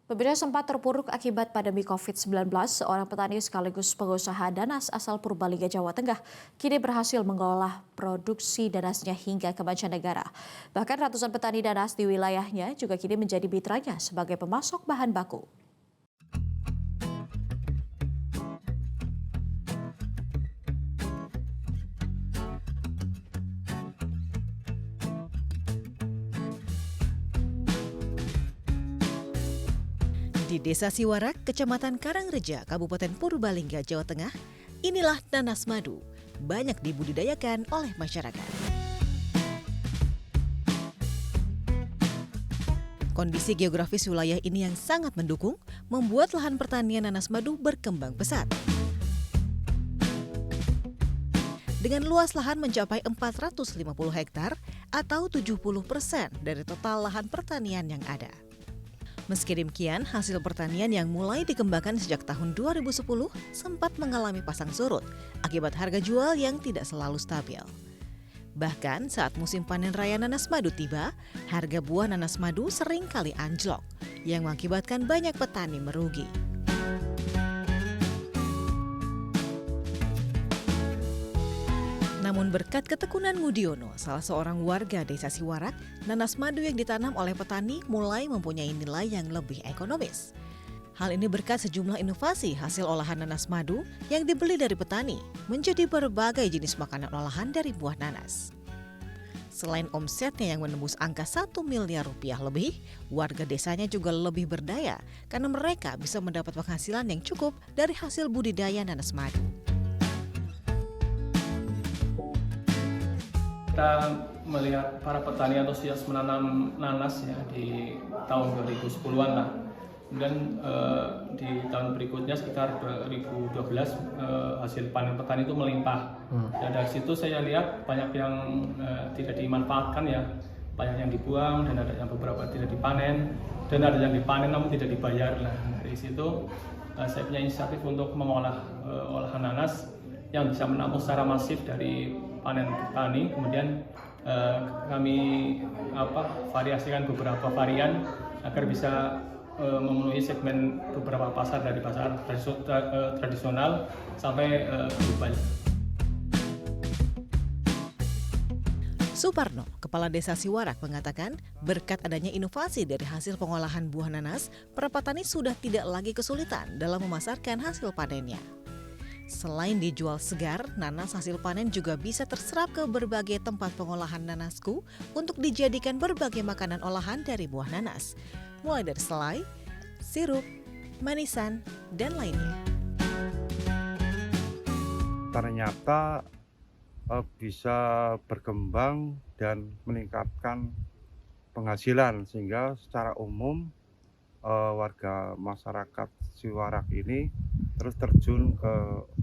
Pemirsa sempat terpuruk akibat pandemi COVID-19, seorang petani sekaligus pengusaha nanas asal Purbalingga, Jawa Tengah, kini berhasil mengolah produksi nanasnya hingga ke mancanegara. Bahkan ratusan petani nanas di wilayahnya juga kini menjadi mitranya sebagai pemasok bahan baku. Di Desa Siwarak, Kecamatan Karangreja, Kabupaten Purbalingga, Jawa Tengah, inilah nanas madu, banyak dibudidayakan oleh masyarakat. Kondisi geografis wilayah ini yang sangat mendukung, membuat lahan pertanian nanas madu berkembang pesat. Dengan luas lahan mencapai 450 hektar atau 70% dari total lahan pertanian yang ada. Meski demikian, hasil pertanian yang mulai dikembangkan sejak tahun 2010 sempat mengalami pasang surut akibat harga jual yang tidak selalu stabil. Bahkan saat musim panen raya nanas madu tiba, harga buah nanas madu sering kali anjlok, yang mengakibatkan banyak petani merugi. Namun berkat ketekunan Ngudiono, salah seorang warga Desa Siwarak, nanas madu yang ditanam oleh petani mulai mempunyai nilai yang lebih ekonomis. Hal ini berkat sejumlah inovasi hasil olahan nanas madu yang dibeli dari petani menjadi berbagai jenis makanan olahan dari buah nanas. Selain omsetnya yang menembus angka 1 miliar rupiah lebih, warga desanya juga lebih berdaya karena mereka bisa mendapat penghasilan yang cukup dari hasil budidaya nanas madu. Kita melihat para petani antusias menanam nanas ya di tahun 2010-an lah. Kemudian di tahun berikutnya sekitar 2012 hasil panen petani itu melimpah. Dan dari situ saya lihat banyak yang tidak dimanfaatkan ya, banyak yang dibuang dan ada yang beberapa tidak dipanen dan ada yang dipanen namun tidak dibayar. Nah dari situ saya punya inisiatif untuk mengolah olahan nanas yang bisa menampung secara masif dari panen petani. Kemudian kami variasikan beberapa varian agar bisa memenuhi segmen beberapa pasar dari pasar tradisional sampai global. Suparno, Kepala Desa Siwarak mengatakan berkat adanya inovasi dari hasil pengolahan buah nanas, para petani sudah tidak lagi kesulitan dalam memasarkan hasil panennya. Selain dijual segar, nanas hasil panen juga bisa terserap ke berbagai tempat pengolahan nanasku untuk dijadikan berbagai makanan olahan dari buah nanas, mulai dari selai, sirup, manisan, dan lainnya. Ternyata bisa berkembang dan meningkatkan penghasilan sehingga secara umum warga masyarakat Siwarak ini terus terjun ke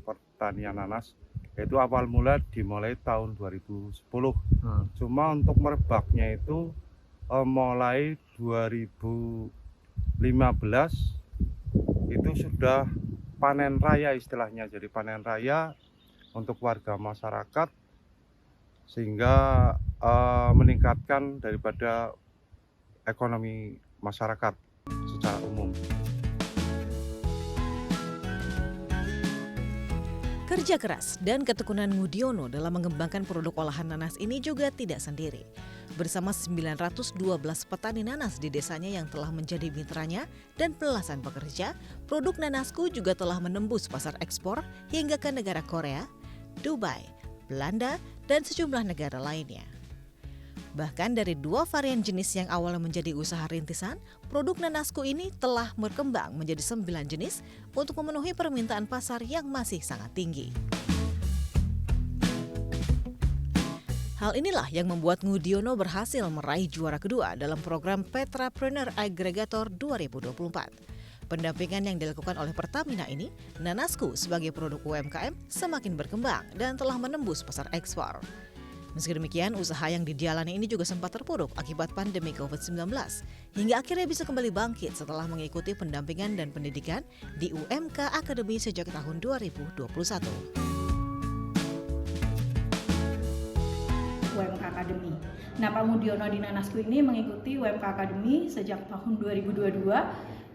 pertanian nanas, yaitu awal mula dimulai tahun 2010. Cuma untuk merebaknya itu mulai 2015 itu sudah panen raya istilahnya. Jadi panen raya untuk warga masyarakat sehingga meningkatkan daripada ekonomi masyarakat secara umum. Kerja keras dan ketekunan Ngudiono dalam mengembangkan produk olahan nanas ini juga tidak sendiri. Bersama 912 petani nanas di desanya yang telah menjadi mitranya dan belasan pekerja, produk nanasku juga telah menembus pasar ekspor hingga ke negara Korea, Dubai, Belanda, dan sejumlah negara lainnya. Bahkan dari 2 varian jenis yang awalnya menjadi usaha rintisan, produk nanasku ini telah berkembang menjadi 9 jenis untuk memenuhi permintaan pasar yang masih sangat tinggi. Hal inilah yang membuat Ngudiono berhasil meraih juara kedua dalam program Petrapreneur Aggregator 2024. Pendampingan yang dilakukan oleh Pertamina ini, nanasku sebagai produk UMKM semakin berkembang dan telah menembus pasar ekspor. Meski demikian, usaha yang dijalani ini juga sempat terpuruk akibat pandemi COVID-19, hingga akhirnya bisa kembali bangkit setelah mengikuti pendampingan dan pendidikan di UMK Academy sejak tahun 2021. UMK Academy. Nah, Pak Ngudiono di Nanasku ini mengikuti UMK Academy sejak tahun 2022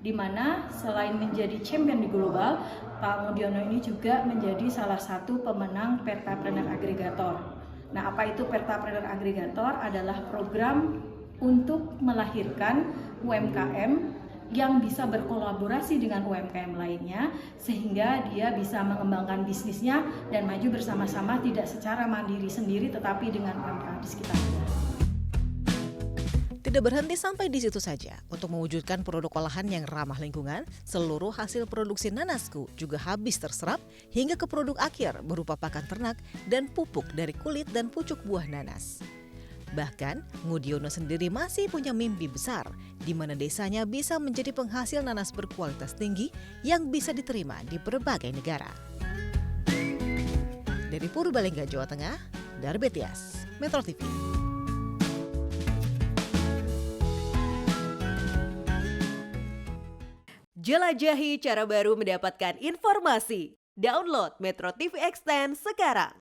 di mana selain menjadi champion di global, Pak Mudiono ini juga menjadi salah satu pemenang Pertapreneur Aggregator. Nah, apa itu Pertapreneur Aggregator? Adalah program untuk melahirkan UMKM yang bisa berkolaborasi dengan UMKM lainnya sehingga dia bisa mengembangkan bisnisnya dan maju bersama-sama tidak secara mandiri sendiri tetapi dengan UMKM di sekitarnya. Tidak berhenti sampai di situ saja. Untuk mewujudkan produk olahan yang ramah lingkungan, seluruh hasil produksi Nanasku juga habis terserap hingga ke produk akhir berupa pakan ternak dan pupuk dari kulit dan pucuk buah nanas. Bahkan, Mudiono sendiri masih punya mimpi besar di mana desanya bisa menjadi penghasil nanas berkualitas tinggi yang bisa diterima di berbagai negara. Dari Purbalingga, Jawa Tengah, Darbe Tias, Metro TV. Jelajahi cara baru mendapatkan informasi. Download Metro TV Extend sekarang.